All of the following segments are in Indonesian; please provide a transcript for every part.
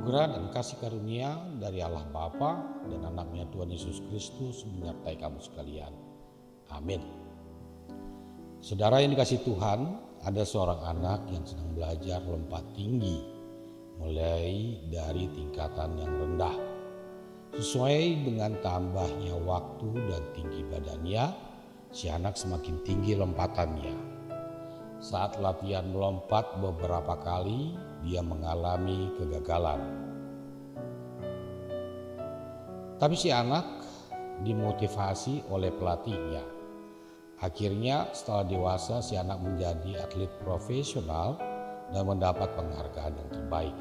Anugerah dan kasih karunia dari Allah Bapa dan anaknya Tuhan Yesus Kristus menyertai kamu sekalian. Amin. Saudara yang dikasihi Tuhan, ada seorang anak yang sedang belajar lompat tinggi, mulai dari tingkatan yang rendah. Sesuai dengan tambahnya waktu dan tinggi badannya, si anak semakin tinggi lompatannya. Saat latihan melompat beberapa kali, dia mengalami kegagalan. Tapi si anak dimotivasi oleh pelatihnya. Akhirnya setelah dewasa si anak menjadi atlet profesional dan mendapat penghargaan yang terbaik.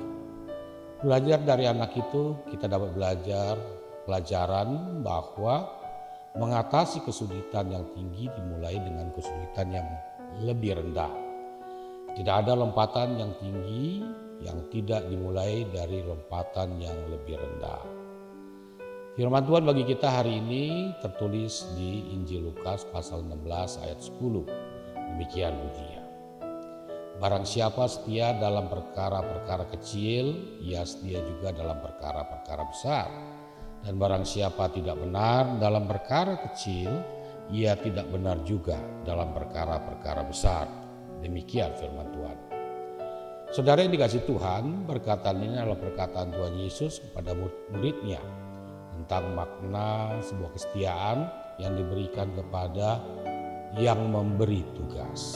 Belajar dari anak itu, kita dapat belajar pelajaran bahwa mengatasi kesulitan yang tinggi dimulai dengan kesulitan yang lebih rendah. Tidak ada lompatan yang tinggi yang tidak dimulai dari lompatan yang lebih rendah. Firman Tuhan bagi kita hari ini tertulis di Injil Lukas pasal 16 ayat 10. Demikian bunyinya. Barang siapa setia dalam perkara-perkara kecil, ia setia juga dalam perkara-perkara besar. Dan barang siapa tidak benar dalam perkara kecil, ia tidak benar juga dalam perkara-perkara besar. Demikian firman Tuhan. Saudara yang dikasihi Tuhan, perkataan ini adalah perkataan Tuhan Yesus kepada murid-muridnya tentang makna sebuah kesetiaan yang diberikan kepada yang memberi tugas.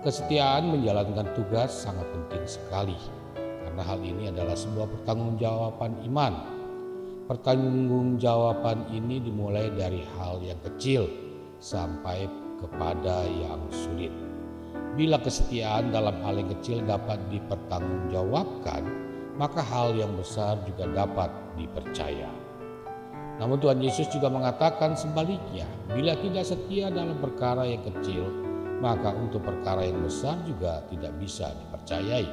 Kesetiaan menjalankan tugas sangat penting sekali, karena hal ini adalah sebuah pertanggungjawaban iman. Pertanggungjawaban ini dimulai dari hal yang kecil sampai kepada yang sulit. Bila kesetiaan dalam hal yang kecil dapat dipertanggungjawabkan, maka hal yang besar juga dapat dipercaya. Namun Tuhan Yesus juga mengatakan sebaliknya, bila tidak setia dalam perkara yang kecil, maka untuk perkara yang besar juga tidak bisa dipercayai.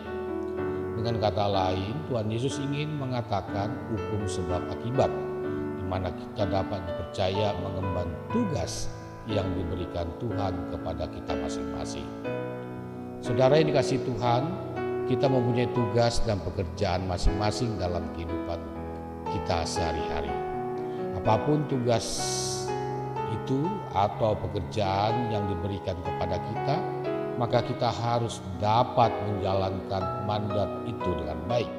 Dengan kata lain, Tuhan Yesus ingin mengatakan hukum sebab akibat, di mana kita dapat dipercaya mengemban tugas yang diberikan Tuhan kepada kita masing-masing. Saudara yang dikasihi Tuhan, kita mempunyai tugas dan pekerjaan masing-masing dalam kehidupan kita sehari-hari. Apapun tugas itu atau pekerjaan yang diberikan kepada kita, maka kita harus dapat menjalankan mandat itu dengan baik.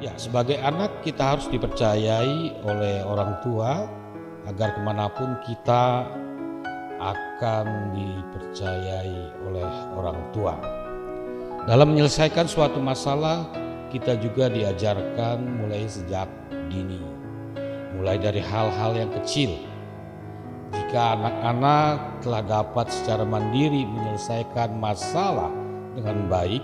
Ya, sebagai anak kita harus dipercayai oleh orang tua agar kemanapun kita akan dipercayai oleh orang tua. Dalam menyelesaikan suatu masalah, kita juga diajarkan mulai sejak dini, mulai dari hal-hal yang kecil. Jika anak-anak telah dapat secara mandiri menyelesaikan masalah dengan baik,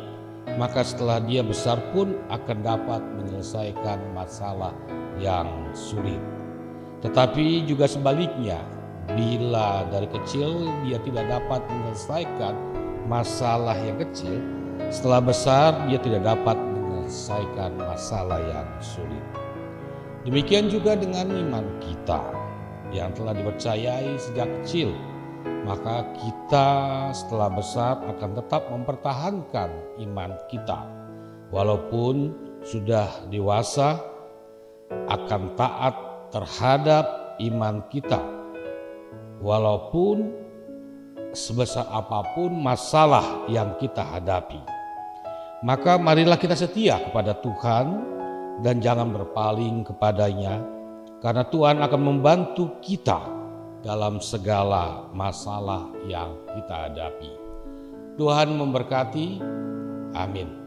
maka setelah dia besar pun akan dapat menyelesaikan masalah yang sulit. Tetapi juga sebaliknya, bila dari kecil dia tidak dapat menyelesaikan masalah yang kecil, setelah besar dia tidak dapat menyelesaikan masalah yang sulit. Demikian juga dengan iman kita yang telah dipercayai sejak kecil, maka kita setelah besar akan tetap mempertahankan iman kita. Walaupun sudah dewasa, akan taat terhadap iman kita. Walaupun sebesar apapun masalah yang kita hadapi. Maka marilah kita setia kepada Tuhan dan jangan berpaling kepadanya, karena Tuhan akan membantu kita dalam segala masalah yang kita hadapi. Tuhan memberkati. Amin.